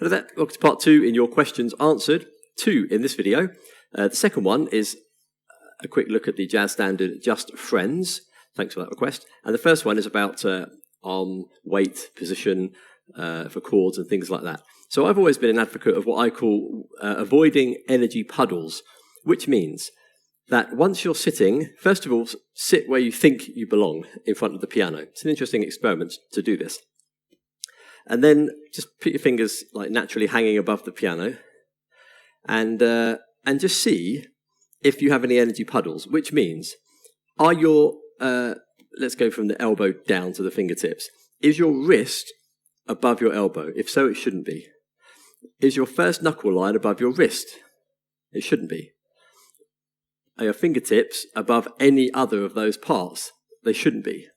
But that, welcome to part 2 in your questions answered. 2 in this video. The second one is a quick look at the jazz standard Just Friends. Thanks for that request. And the first one is about arm weight, position for chords and things like that. So I've always been an advocate of what I call avoiding energy puddles, which means that once you're sitting, first of all, sit where you think you belong in front of the piano. It's an interesting experiment to do this. And then just put your fingers like naturally hanging above the piano and just see if you have any energy puddles, which means are your, let's go from the elbow down to the fingertips. Is your wrist above your elbow? If so, it shouldn't be. Is your first knuckle line above your wrist? It shouldn't be. Are your fingertips above any other of those parts? They shouldn't be.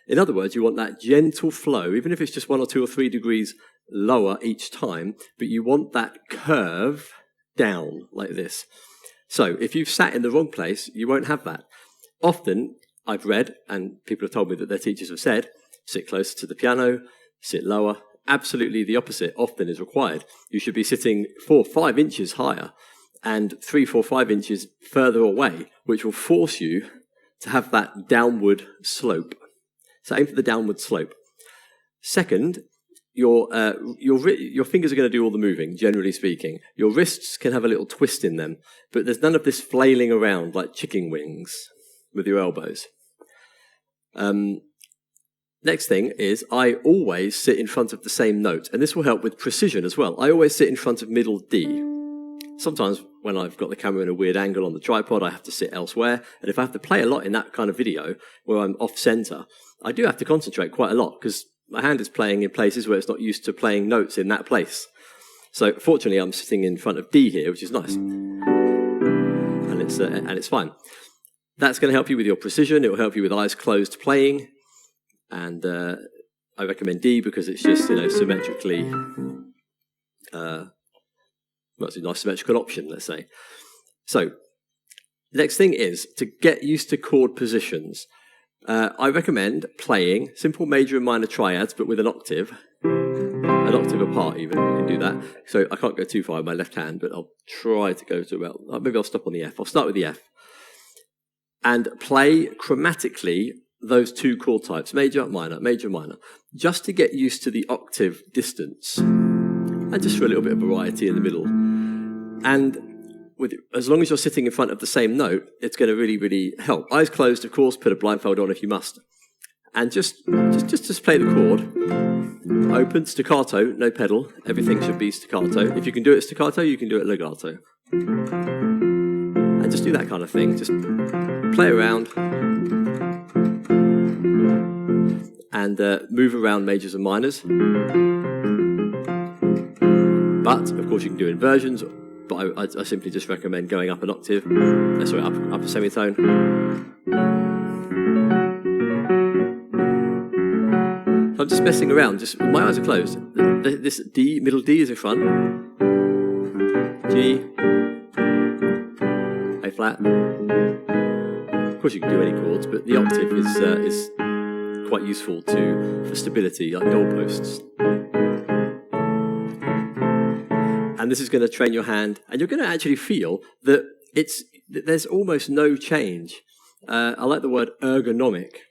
In other words, you want that gentle flow, even if it's just 1 or 2 or 3 degrees lower each time, but you want that curve down like this. So if you've sat in the wrong place, you won't have that. Often, I've read, and people have told me that their teachers have said, sit closer to the piano, sit lower. Absolutely the opposite often is required. You should be sitting 4 or 5 inches higher and 3, 4, 5 inches further away, which will force you to have that downward slope. So aim for the downward slope. Second, your fingers are going to do all the moving, generally speaking. Your wrists can have a little twist in them, but there's none of this flailing around like chicken wings with your elbows. Next thing is I always sit in front of the same note, and this will help with precision as well. I always sit in front of middle D. Sometimes when I've got the camera in a weird angle on the tripod, I have to sit elsewhere. And if I have to play a lot in that kind of video where I'm off center, I do have to concentrate quite a lot because my hand is playing in places where it's not used to playing notes in that place. So fortunately, I'm sitting in front of D here, which is nice. And it's fine. That's going to help you with your precision. It will help you with eyes closed playing. And I recommend D because it's just, symmetrically... Well, it's a nice symmetrical option, let's say. So, the next thing is to get used to chord positions. I recommend playing simple major and minor triads, but with an octave apart even, you can do that. So I can't go too far with my left hand, but I'll try to go to about, maybe I'll stop on the F. I'll start with the F. And play chromatically those 2 chord types, major, minor, just to get used to the octave distance. And just for a little bit of variety in the middle. And as long as you're sitting in front of the same note, it's going to really, really help. Eyes closed, of course, put a blindfold on if you must. And just play the chord. Open, staccato, no pedal. Everything should be staccato. If you can do it staccato, you can do it legato. And just do that kind of thing. Just play around. And move around majors and minors. But, of course, you can do inversions, but I simply just recommend going up an octave, up a semitone. So I'm just messing around, my eyes are closed. This D, middle D is in front. G, A flat. Of course, you can do any chords, but the octave is quite useful for stability, like goalposts. And this is going to train your hand, and you're going to actually feel that there's almost no change. I like the word ergonomic,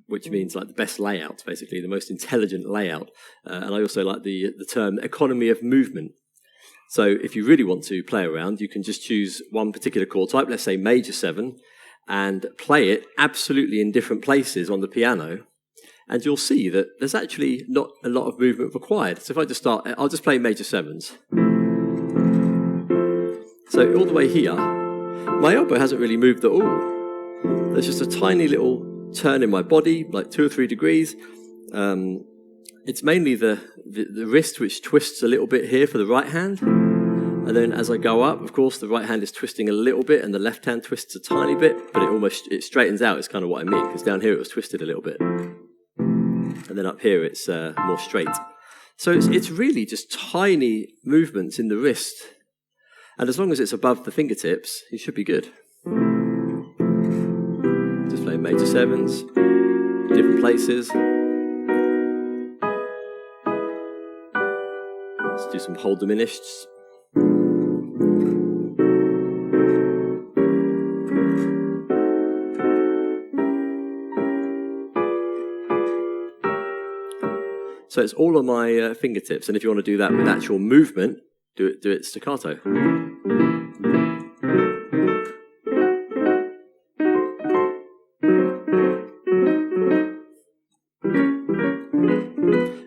which means like the best layout, basically, the most intelligent layout. And I also like the term economy of movement. So if you really want to play around, you can just choose one particular chord type, let's say major 7, and play it absolutely in different places on the piano. And you'll see that there's actually not a lot of movement required. So if I just start, I'll just play major 7s. So all the way here, my elbow hasn't really moved at all. There's just a tiny little turn in my body, like 2 or 3 degrees. It's mainly the wrist which twists a little bit here for the right hand. And then as I go up, of course, the right hand is twisting a little bit and the left hand twists a tiny bit, but it straightens out. It's kind of what I mean, because down here it was twisted a little bit. And then up here it's more straight. So it's really just tiny movements in the wrist. And as long as it's above the fingertips, you should be good. Just playing major 7s, different places. do some whole diminished. So it's all on my fingertips, and if you want to do that with actual movement, do it staccato.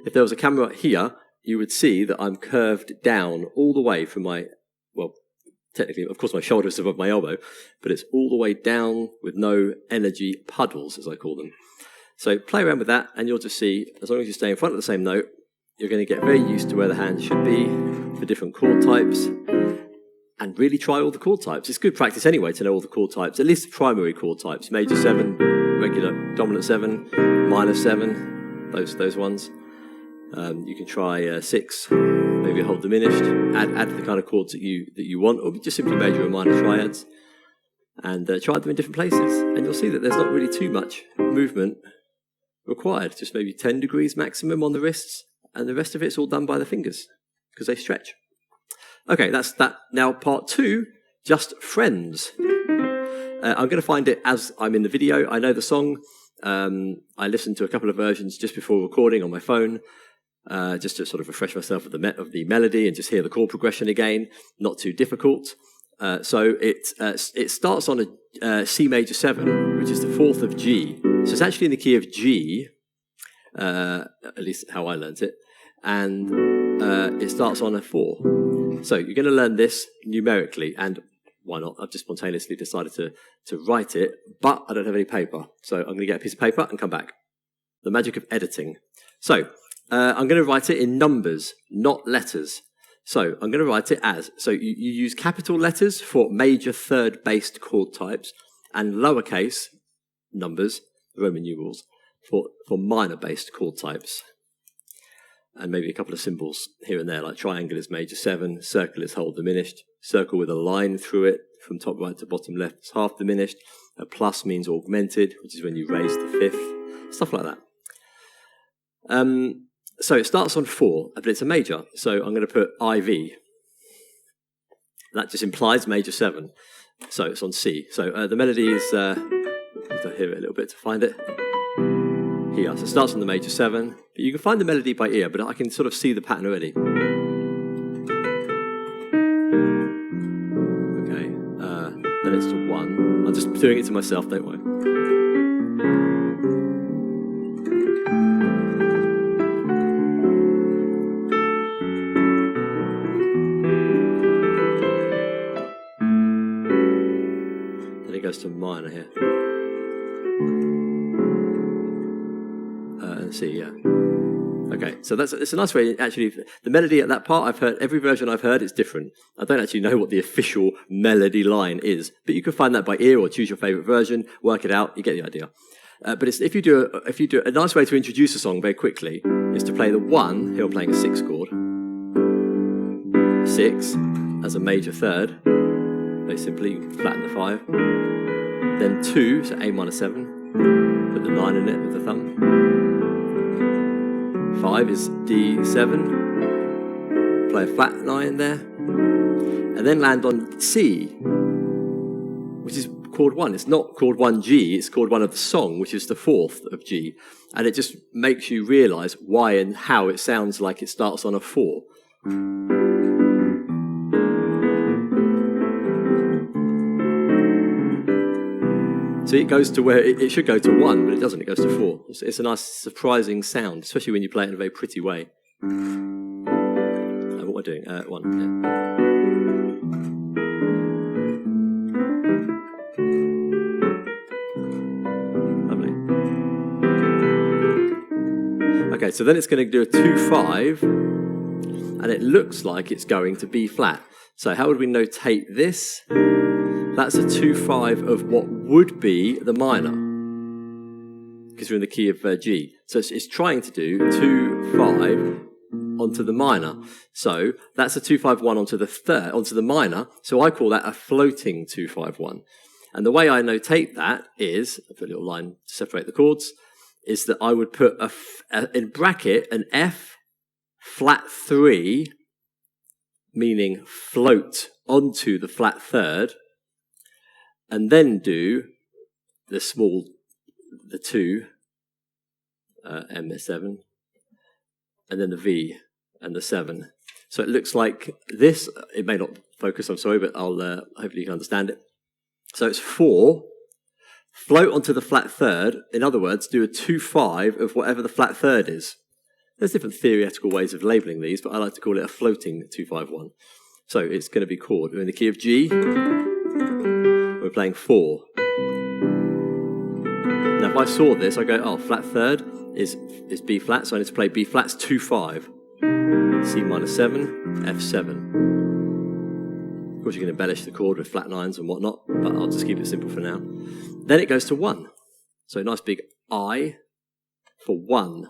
If there was a camera here, you would see that I'm curved down all the way from my, well, technically, of course, my shoulder is above my elbow, but it's all the way down with no energy puddles, as I call them. So play around with that, and you'll just see, as long as you stay in front of the same note, you're going to get very used to where the hand should be for different chord types, and really try all the chord types. It's good practice anyway to know all the chord types, at least the primary chord types. Major 7, regular dominant 7, minor 7, those ones. You can try 6, maybe a whole diminished, add the kind of chords that you want, or just simply major and minor triads, and try them in different places. And you'll see that there's not really too much movement required, just maybe 10 degrees maximum on the wrists, and the rest of it's all done by the fingers, because they stretch. Okay, that's that. Now part 2, just friends. I'm going to find it as I'm in the video. I know the song. I listened to a couple of versions just before recording on my phone, just to sort of refresh myself of the melody and just hear the chord progression again. Not too difficult. So it starts on a C major 7, which is the 4th of G. So it's actually in the key of G, at least how I learnt it, and it starts on a 4. So you're going to learn this numerically, and why not? I've just spontaneously decided to write it, but I don't have any paper. So I'm going to get a piece of paper and come back. The magic of editing. So I'm going to write it in numbers, not letters. So I'm going to write it as, so you use capital letters for major third-based chord types, and lowercase numbers, Roman numerals, for minor-based chord types. And maybe a couple of symbols here and there, like triangle is major 7, circle is whole diminished, circle with a line through it from top right to bottom left is half diminished, a plus means augmented, which is when you raise the 5th, stuff like that. So it starts on 4, but it's a major, so I'm going to put IV. That just implies major 7, so it's on C. So the melody is, I have to hear it a little bit to find it. Here, so it starts on the major 7, but you can find the melody by ear, but I can sort of see the pattern already. Okay, then it's to 1. I'm just doing it to myself, don't worry. Then it goes to minor here. C, yeah. Okay, so it's a nice way, actually, the melody at that part I've heard, every version I've heard is different. I don't actually know what the official melody line is, but you can find that by ear or choose your favourite version, work it out, you get the idea. But if you do a nice way to introduce a song very quickly is to play the 1, here I'm playing a 6 chord, 6 as a major third, very simply, you can flatten the 5, then 2, so A minor 7, put the 9 in it with the thumb. 5 is D7, play a flat 9 there, and then land on C, which is chord 1. It's not chord 1G, it's chord 1 of the song, which is the 4th of G, and it just makes you realise why and how it sounds like it starts on a 4. So it goes to where it should go to 1, but it doesn't. It goes to 4. It's a nice, surprising sound, especially when you play it in a very pretty way. What am I doing? 1. Yeah. Lovely. Okay, so then it's going to do a 2-5, and it looks like it's going to B flat. So how would we notate this? That's a 2-5 of what would be the minor, because we're in the key of G. So it's trying to do 2-5 onto the minor. So that's a 2-5-1 onto the minor. So I call that a floating 2-5-1. And the way I notate that is, I put a little line to separate the chords, is that I would put in bracket an F flat 3 meaning float onto the flat third, and then do the 2, M7, and then the V and the 7. So it looks like this. It may not focus, I'm sorry, but I'll hopefully you can understand it. So it's 4, float onto the flat third. In other words, do a 2/5 of whatever the flat third is. There's different theoretical ways of labeling these, but I like to call it a floating 2/5/1. So it's going to be chord. We're in the key of G. We're playing 4. Now, if I saw this, I go, oh, flat third is B flat, so I need to play B flat's 2/5. C minor 7, F7. Of course, you can embellish the chord with flat 9s and whatnot, but I'll just keep it simple for now. Then it goes to 1. So nice big I for 1.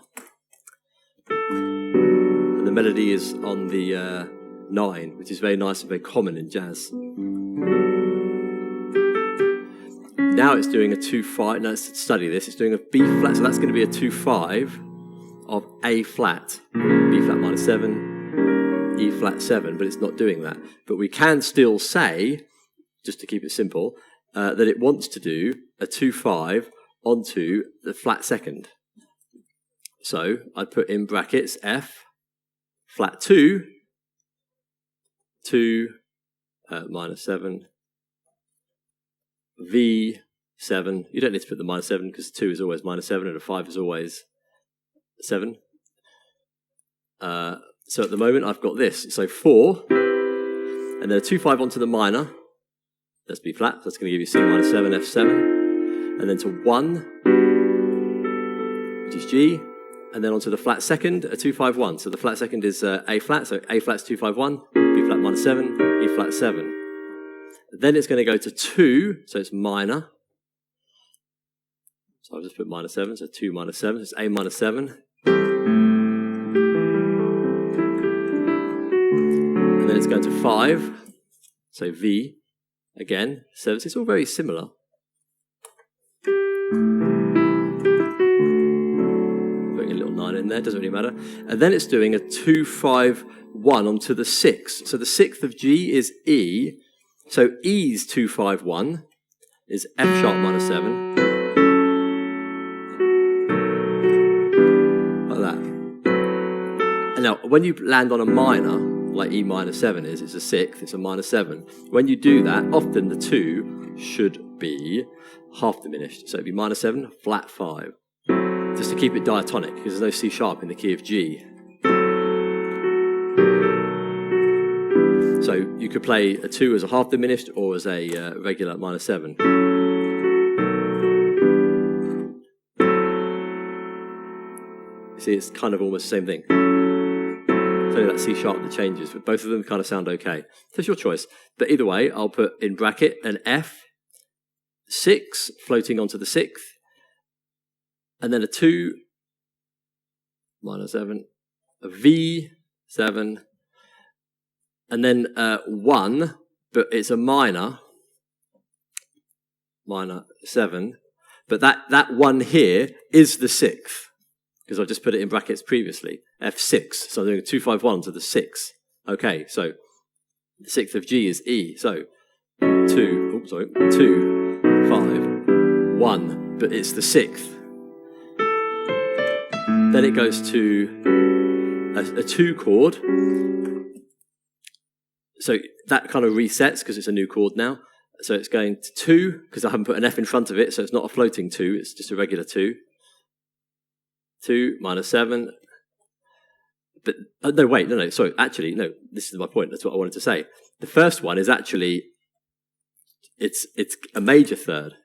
And the melody is on the 9, which is very nice and very common in jazz. Now it's doing a 2/5. Now let's study this. It's doing a B flat, so that's going to be a 2/5 of A flat, B flat minor 7, E flat 7, but it's not doing that. But we can still say, just to keep it simple, that it wants to do a 2/5 onto the flat second. So I'd put in brackets F, flat 2, minor 7, V, 7. You don't need to put the minor 7 because 2 is always minor 7 and a 5 is always 7. So at the moment I've got this. So 4, and then a 2/5 onto the minor. That's B flat. That's going to give you C minor 7, F7. And then to 1, which is G. And then onto the flat second, a 2/5/1. So the flat second is A flat. So A flat's 2/5/1, B flat minor 7, E flat 7. Then it's going to go to 2, so it's minor. So I'll just put minor 7, so 2 minor 7, so it's A minor 7. And then it's going to 5, so V, again, 7. So it's all very similar. Putting a little 9 in there, doesn't really matter. And then it's doing a 2/5/1 onto the 6. So the 6th of G is E. So E's 2/5/1 is F sharp minor 7. Like that. And now, when you land on a minor, like E minor 7 is, it's a 6th, it's a minor 7. When you do that, often the 2 should be half diminished. So it'd be minor 7, flat 5. Just to keep it diatonic, because there's no C sharp in the key of G. So you could play a 2 as a half diminished or as a regular minor 7. You see, it's kind of almost the same thing. It's only that C sharp that changes, but both of them kind of sound okay. So it's your choice. But either way, I'll put in bracket an F, 6 floating onto the 6th, and then a 2, minor 7, a V, 7, and then 1, but it's a minor 7, but that 1 here is the 6th, because I just put it in brackets previously, F6, so I'm doing a 2/5/1 to the 6. Okay, so the 6th of G is E, so 2, 5, 1, but it's the 6th. Then it goes to a 2 chord. So that kind of resets because it's a new chord now. So it's going to 2, because I haven't put an F in front of it, so it's not a floating 2, it's just a regular 2. 2, minor 7. But, sorry, actually, no, this is my point, that's what I wanted to say. The first one is actually, it's a major third.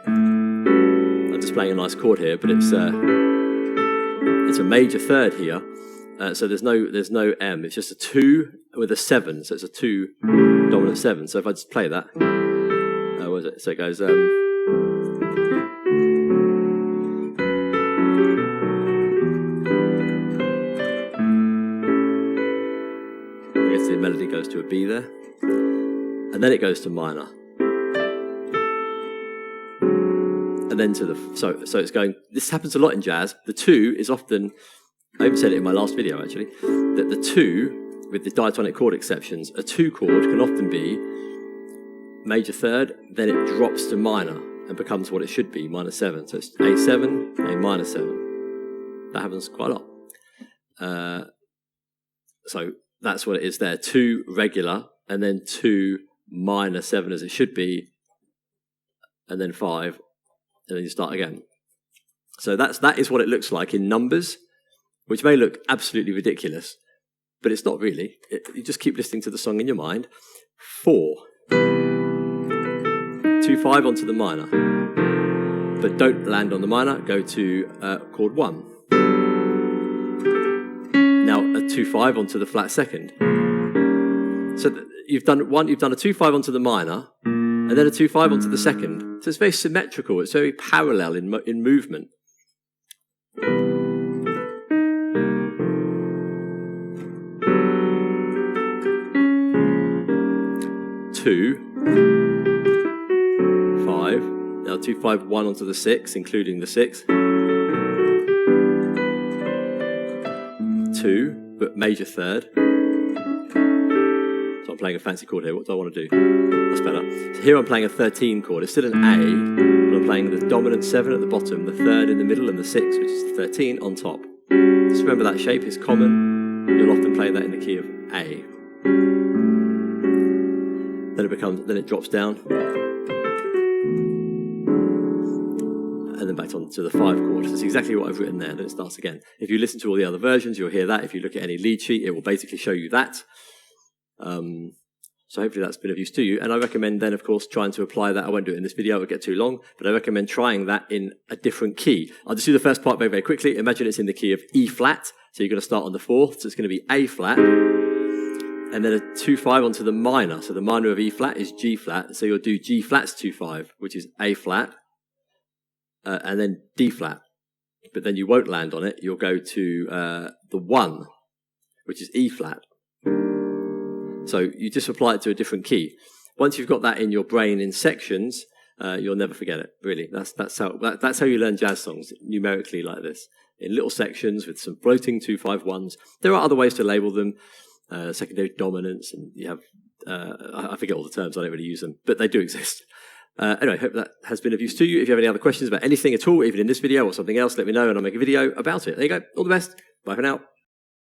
I'm just playing a nice chord here, but it's a major third here. So there's no M, it's just a 2 with a 7, so it's a 2 dominant 7. So if I just play that, what is it? So it goes, I guess the melody goes to a B there, and then it goes to minor, and then to the, so it's going, this happens a lot in jazz. The 2 is often, I even said it in my last video actually, that the 2 with the diatonic chord exceptions, a 2 chord can often be major third, then it drops to minor and becomes what it should be, minor 7. So it's A7, A minor 7. That happens quite a lot. So that's what it is there. 2 regular, and then 2 minor 7 as it should be, and then 5, and then you start again. So that is what it looks like in numbers, which may look absolutely ridiculous, but it's not really. You just keep listening to the song in your mind. 4. 2, 5 onto the minor. But don't land on the minor, go to chord 1. Now a 2, 5 onto the flat second. So you've done a 2, 5 onto the minor, and then a 2, 5 onto the second. So it's very symmetrical, it's very parallel in movement. 2, 5. Now 2, 5, 1 onto the 6, including the 6. 2, but major third. So I'm playing a fancy chord here. What do I want to do? That's better. So here I'm playing a 13 chord. It's still an A, but I'm playing the dominant 7 at the bottom, the 3rd in the middle, and the 6, which is the 13, on top. Just remember that shape is common. You'll often play that in the key of A. Then it drops down, and then back on to the 5 chord. That's exactly what I've written there. Then it starts again. If you listen to all the other versions, you'll hear that. If you look at any lead sheet, it will basically show you that. So hopefully that's been of use to you. And I recommend then, of course, trying to apply that. I won't do it in this video, it will get too long, but I recommend trying that in a different key. I'll just do the first part very, very quickly. Imagine it's in the key of E flat. So you're going to start on the 4th. So it's going to be A flat. And then a 2, 5 onto the minor. So the minor of E flat is G flat. So you'll do G flat's 2, 5, which is A flat, and then D flat. But then you won't land on it. You'll go to the 1, which is E flat. So you just apply it to a different key. Once you've got that in your brain in sections, you'll never forget it, really. That's how you learn jazz songs, numerically like this, in little sections with some floating 2, 5, 1s. There are other ways to label them. Secondary dominance, and you have, I forget all the terms, I don't really use them, but they do exist. Anyway, I hope that has been of use to you. If you have any other questions about anything at all, even in this video or something else, let me know and I'll make a video about it. There you go. All the best. Bye for now.